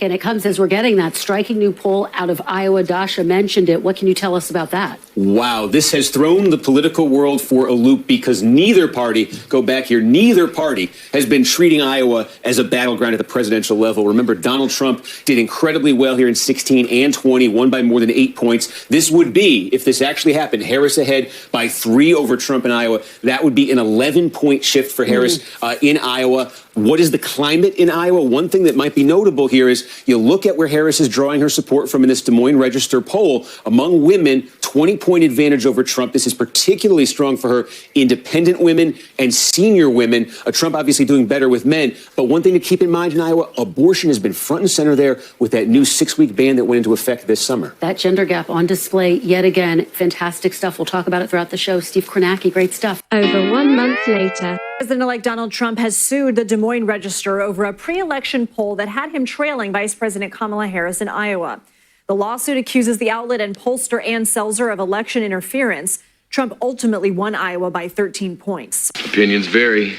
And it comes as we're getting that striking new poll out of Iowa. Dasha mentioned it. What can you tell us about that? Wow, this has thrown the political world for a loop because neither party, go back here, neither party has been treating Iowa as a battleground at the presidential level. Remember, Donald Trump did incredibly well here in 16 and 20, won by more than 8 points. This would be, if this actually happened, Harris ahead by 3 over Trump in Iowa. That would be an 11-point shift for Harris in Iowa. What is the climate in Iowa? One thing that might be notable here is you look at where Harris is drawing her support from in this Des Moines Register poll. Among women, 20-point advantage over Trump. This is particularly strong for her independent women and senior women. Trump obviously doing better with men. But one thing to keep in mind in Iowa, abortion has been front and center there with that new 6-week ban that went into effect this summer. That gender gap on display yet again. Fantastic stuff. We'll talk about it throughout the show. Steve Kornacki, great stuff. Over 1 month later. President-elect Donald Trump has sued the Des Moines Register over a pre-election poll that had him trailing Vice President Kamala Harris in Iowa. The lawsuit accuses the outlet and pollster Selzer of election interference. Trump ultimately won Iowa by 13 points. Opinions vary.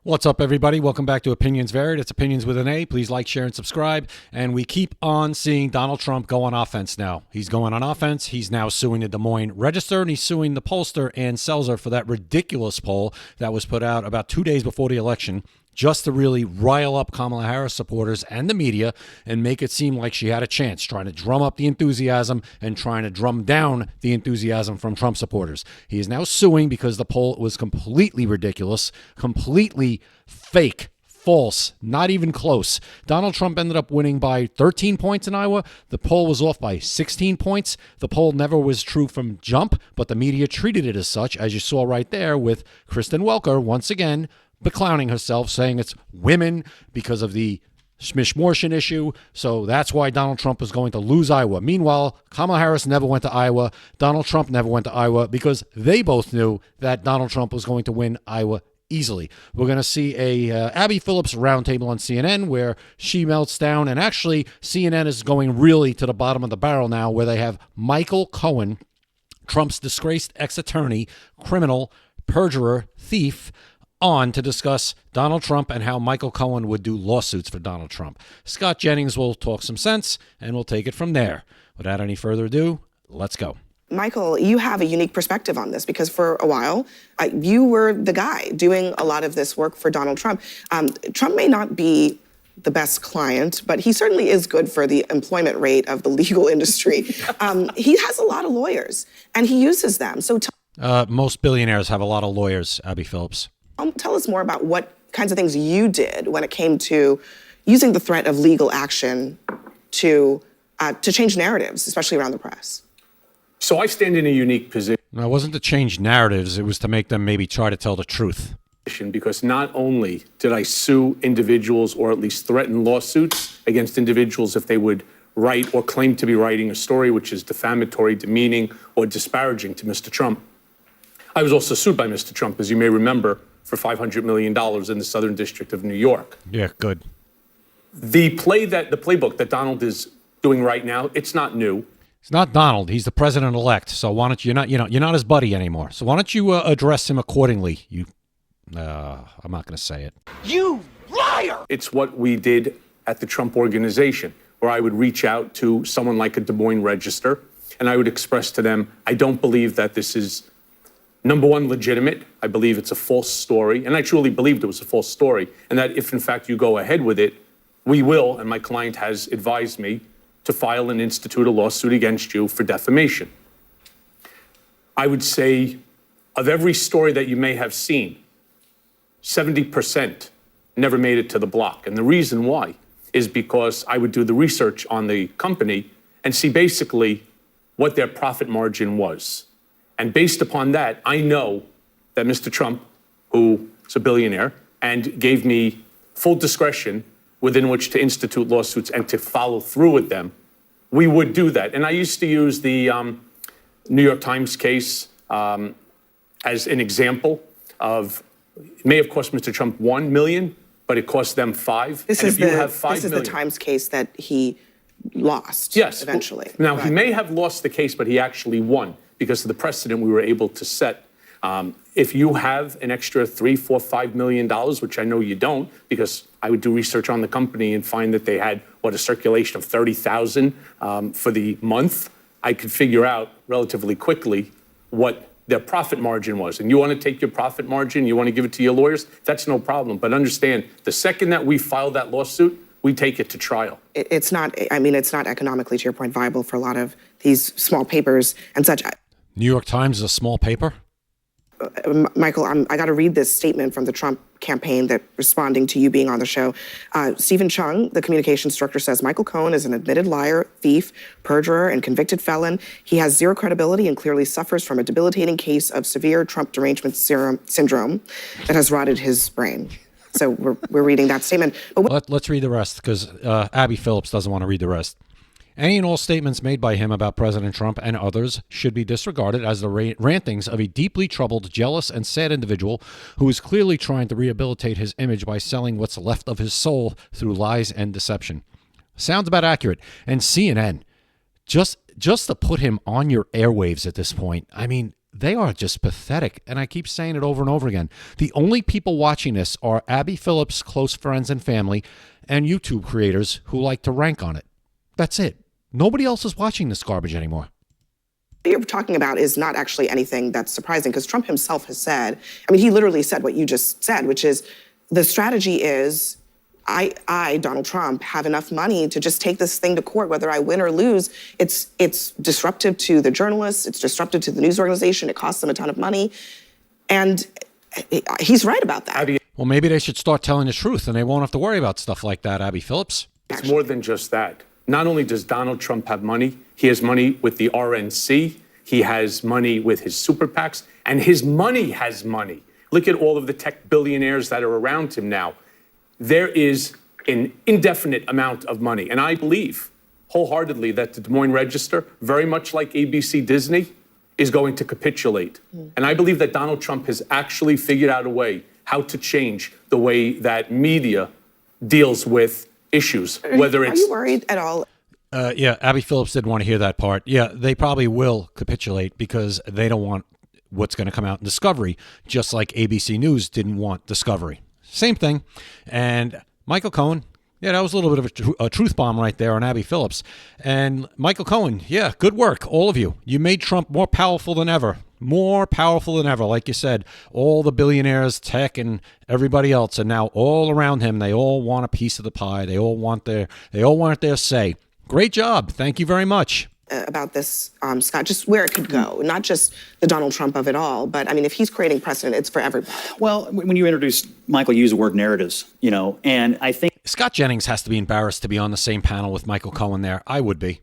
What's up, everybody? Welcome back to Opinions Varied. It's Opinions with an A. Please like, share, and subscribe. And we keep on seeing Donald Trump go on offense now. He's going on offense. He's now suing the Des Moines Register, and he's suing the pollster Selzer for that ridiculous poll that was put out about 2 days before the election, just to really rile up Kamala Harris supporters and the media and make it seem like she had a chance, trying to drum up the enthusiasm and trying to drum down the enthusiasm from Trump supporters. He is now suing because the poll was completely ridiculous, completely fake, false, not even close. Donald Trump ended up winning by 13 points in Iowa. The poll was off by 16 points. The poll never was true from jump, but the media treated it as such, as you saw right there with Kristen Welker, once again, beclowning herself, saying it's women because of the Schmish-Mortion issue. So that's why Donald Trump is going to lose Iowa. Meanwhile, Kamala Harris never went to Iowa. Donald Trump never went to Iowa because they both knew that Donald Trump was going to win Iowa easily. We're going to see a Abby Phillips roundtable on CNN where she melts down. And actually, CNN is going really to the bottom of the barrel now, where they have Michael Cohen, Trump's disgraced ex-attorney, criminal, perjurer, thief, on to discuss Donald Trump and how Michael Cohen would do lawsuits for Donald Trump. Scott Jennings will talk some sense, and we'll take it from there. Without any further ado, let's go. Michael, you have a unique perspective on this because for a while, you were the guy doing a lot of this work for Donald Trump. Trump may not be the best client, but he certainly is good for the employment rate of the legal industry. He has a lot of lawyers, and he uses them. So most billionaires have a lot of lawyers, Abby Phillips. Tell us more about what kinds of things you did when it came to using the threat of legal action to change narratives, especially around the press. So I stand in a unique position. No, it wasn't to change narratives. It was to make them maybe try to tell the truth. Because not only did I sue individuals or at least threaten lawsuits against individuals if they would write or claim to be writing a story which is defamatory, demeaning, or disparaging to Mr. Trump, I was also sued by Mr. Trump, as you may remember, for $500 million in the Southern District of New York. Yeah, good. The playbook that Donald is doing right now, it's not new. It's not Donald. He's the president-elect. So why don't you're not his buddy anymore. So why don't you address him accordingly? I'm not going to say it. You liar! It's what we did at the Trump Organization, where I would reach out to someone like a Des Moines Register, and I would express to them, I don't believe that this is, number one, legitimate. I believe it's a false story, and I truly believed it was a false story, and that if, in fact, you go ahead with it, we will, and my client has advised me, to file and institute a lawsuit against you for defamation. I would say, of every story that you may have seen, 70% never made it to the block. And the reason why is because I would do the research on the company and see basically what their profit margin was. And based upon that, I know that Mr. Trump, who is a billionaire, and gave me full discretion within which to institute lawsuits and to follow through with them, we would do that. And I used to use the New York Times case as an example of, it may have cost Mr. Trump $1 million, but it cost them $5 million. This is the Times case that he lost. Yes, eventually. Now, he may have lost the case, but he actually won because of the precedent we were able to set If you have an extra $3, $4, $5 million, which I know you don't, because I would do research on the company and find that they had a circulation of 30,000 for the month, I could figure out relatively quickly what their profit margin was. And you want to take your profit margin, you want to give it to your lawyers, that's no problem. But understand, the second that we file that lawsuit, we take it to trial. It's not economically, to your point, viable for a lot of these small papers and such. New York Times is a small paper? Michael, I got to read this statement from the Trump campaign that responding to you being on the show. Stephen Chung, the communications director, says Michael Cohen is an admitted liar, thief, perjurer, and convicted felon. He has zero credibility and clearly suffers from a debilitating case of severe Trump derangement syndrome that has rotted his brain. So we're reading that statement. But Let's read the rest, because Abby Phillips doesn't want to read the rest. Any and all statements made by him about President Trump and others should be disregarded as the rantings of a deeply troubled, jealous, and sad individual who is clearly trying to rehabilitate his image by selling what's left of his soul through lies and deception. Sounds about accurate. And CNN, just to put him on your airwaves at this point, I mean, they are just pathetic. And I keep saying it over and over again. The only people watching this are Abby Phillips' close friends and family and YouTube creators who like to rank on it. That's it. Nobody else is watching this garbage anymore. What you're talking about is not actually anything that's surprising, because Trump himself has said, he literally said what you just said, which is the strategy is I, Donald Trump, have enough money to just take this thing to court, whether I win or lose. It's disruptive to the journalists. It's disruptive to the news organization. It costs them a ton of money. And he's right about that. Well, maybe they should start telling the truth and they won't have to worry about stuff like that, Abby Phillips. It's more than just that. Not only does Donald Trump have money, he has money with the RNC, he has money with his super PACs, and his money has money. Look at all of the tech billionaires that are around him now. There is an indefinite amount of money. And I believe wholeheartedly that the Des Moines Register, very much like ABC Disney, is going to capitulate. And I believe that Donald Trump has actually figured out a way how to change the way that media deals with issues, whether it's... Are you worried at all? Yeah, Abby Phillips didn't want to hear that part. Yeah, they probably will capitulate because they don't want what's going to come out in Discovery, just like ABC News didn't want Discovery. Same thing. And Michael Cohen, yeah, that was a little bit of a truth bomb right there on Abby Phillips. And Michael Cohen, yeah, good work, all of you. You made Trump more powerful than ever. More powerful than ever, like you said. All the billionaires, tech, and everybody else, and now all around him, they all want a piece of the pie. They all want their say. Great job. Thank you very much. About this, Scott, just where it could go, not just the Donald Trump of it all, but if he's creating precedent, it's for everybody. Well, when you introduced Michael, you used the word narratives, and I think Scott Jennings has to be embarrassed to be on the same panel with Michael Cohen there. I would be.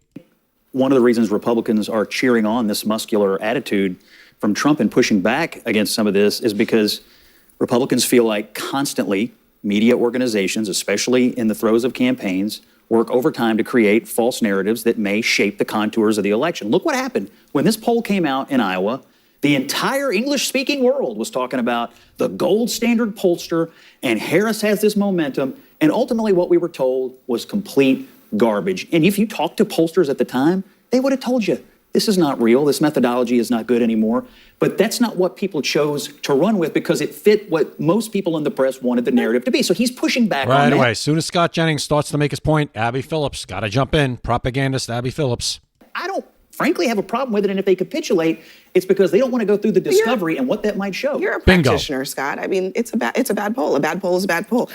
One of the reasons Republicans are cheering on this muscular attitude from Trump and pushing back against some of this is because Republicans feel like constantly media organizations, especially in the throes of campaigns, work overtime to create false narratives that may shape the contours of the election. Look what happened. When this poll came out in Iowa, the entire English-speaking world was talking about the gold standard pollster, and Harris has this momentum, and ultimately what we were told was complete garbage. And if you talked to pollsters at the time, they would have told you, this is not real, this methodology is not good anymore. But that's not what people chose to run with because it fit what most people in the press wanted the narrative to be. So he's pushing back on that. Right away. As soon as Scott Jennings starts to make his point, Abby Phillips, got to jump in. Propagandist Abby Phillips. I don't frankly have a problem with it, and if they capitulate, it's because they don't want to go through the discovery and what that might show. You're a Bingo. practitioner, Scott. It's a bad poll. A bad poll is a bad poll.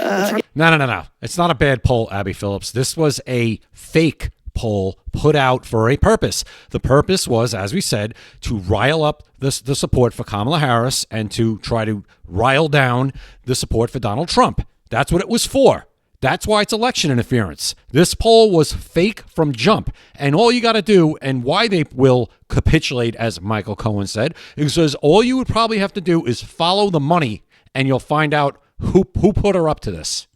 No. It's not a bad poll, Abby Phillips. This was a fake poll put out for a purpose. The purpose was, as we said, to rile up the support for Kamala Harris and to try to rile down the support for Donald Trump. That's what it was for. That's why it's election interference. This poll was fake from jump. And all you got to do, and why they will capitulate, as Michael Cohen said, is because all you would probably have to do is follow the money, and you'll find out who put her up to this.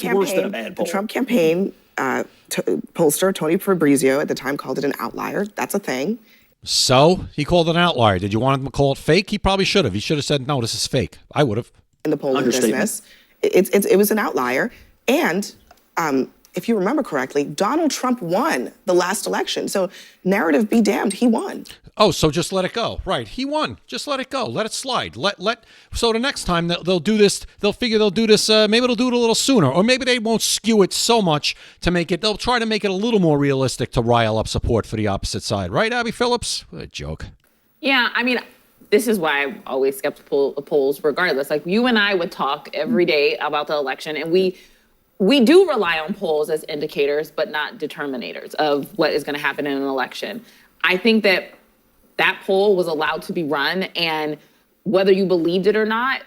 Worse than a bad poll. The Trump campaign pollster Tony Fabrizio at the time called it an outlier. That's a thing. So he called it an outlier. Did you want him to call it fake? He probably should have. He should have said, no, this is fake. I would have. In the polling business, it was an outlier. And if you remember correctly, Donald Trump won the last election. So narrative be damned, he won. Oh, so just let it go. Right. He won. Just let it go. Let it slide. So the next time they'll do this, they'll figure they'll do this, maybe they'll do it a little sooner, or maybe they won't skew it so much to make it, they'll try to make it a little more realistic to rile up support for the opposite side. Right, Abby Phillips? What a joke. Yeah, I mean, this is why I'm always skeptical of polls regardless. Like, you and I would talk every day about the election, and we do rely on polls as indicators, but not determinators of what is going to happen in an election. I think that poll was allowed to be run, and whether you believed it or not,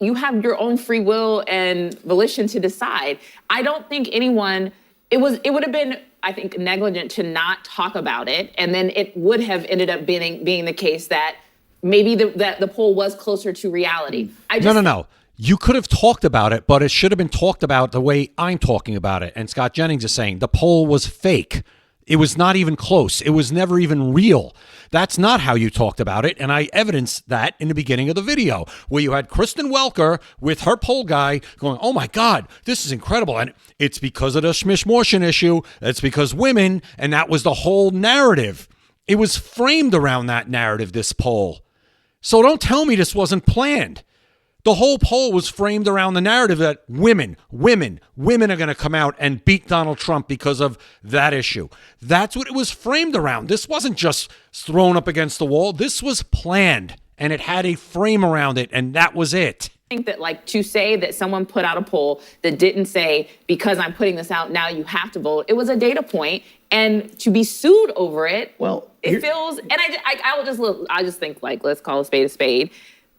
you have your own free will and volition to decide. I don't think anyone, it would have been, I think, negligent to not talk about it, and then it would have ended up being the case that maybe the poll was closer to reality. No. You could have talked about it, but it should have been talked about the way I'm talking about it. And Scott Jennings is saying the poll was fake. It was not even close. It was never even real. That's not how you talked about it, and I evidenced that in the beginning of the video, where you had Kristen Welker with her poll guy going, oh my God, this is incredible, and it's because of the Schmish-Morschen issue, it's because women, and that was the whole narrative. It was framed around that narrative, this poll. So don't tell me this wasn't planned. The whole poll was framed around the narrative that women are going to come out and beat Donald Trump because of that issue. That's what it was framed around. This wasn't just thrown up against the wall. This was planned, and it had a frame around it, and that was it. I think that, like, to say that someone put out a poll that didn't say, because I'm putting this out, now you have to vote, it was a data point, and to be sued over it, well, it feels, and I just think, like, let's call a spade a spade.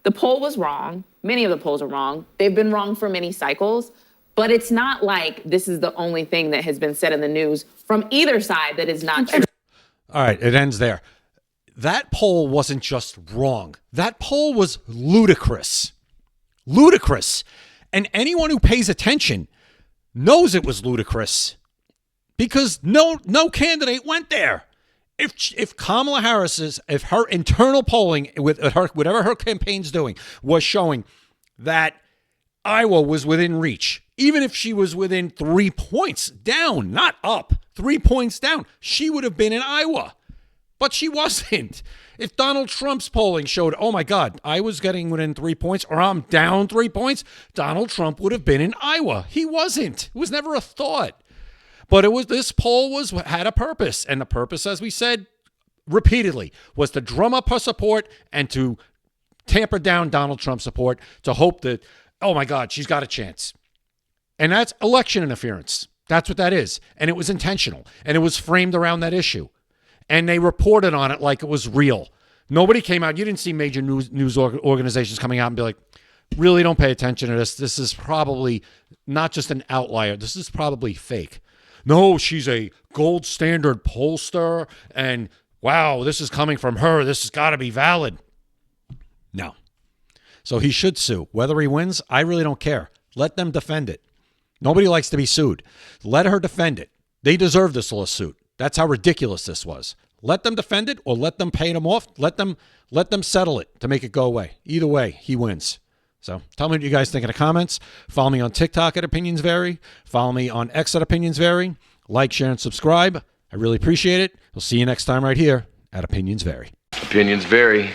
The poll was wrong. Many of the polls are wrong. They've been wrong for many cycles, but it's not like this is the only thing that has been said in the news from either side that is not true. All right, it ends there. That poll wasn't just wrong. That poll was ludicrous. Ludicrous. And anyone who pays attention knows it was ludicrous because no candidate went there. If Kamala Harris's, if her internal polling with her, whatever her campaign's doing, was showing that Iowa was within reach, even if she was within 3 points down, not up, 3 points down, she would have been in Iowa. But she wasn't. If Donald Trump's polling showed, oh my God, I was getting within 3 points or I'm down 3 points, Donald Trump would have been in Iowa. He wasn't. It was never a thought. But this poll had a purpose, and the purpose, as we said repeatedly, was to drum up her support and to tamper down Donald Trump's support to hope that, oh my God, she's got a chance. And that's election interference. That's what that is. And it was intentional, and it was framed around that issue. And they reported on it like it was real. Nobody came out. You didn't see major news organizations coming out and be like, really don't pay attention to this. This is probably not just an outlier. This is probably fake. No, she's a gold standard pollster, and wow, this is coming from her. This has got to be valid. No. So he should sue. Whether he wins, I really don't care. Let them defend it. Nobody likes to be sued. Let her defend it. They deserve this lawsuit. That's how ridiculous this was. Let them defend it or let them pay them off. Let them settle it to make it go away. Either way, he wins. So tell me what you guys think in the comments. Follow me on TikTok at Opinions Vary. Follow me on X at Opinions Vary. Like, share, and subscribe. I really appreciate it. We'll see you next time right here at Opinions Vary. Opinions vary.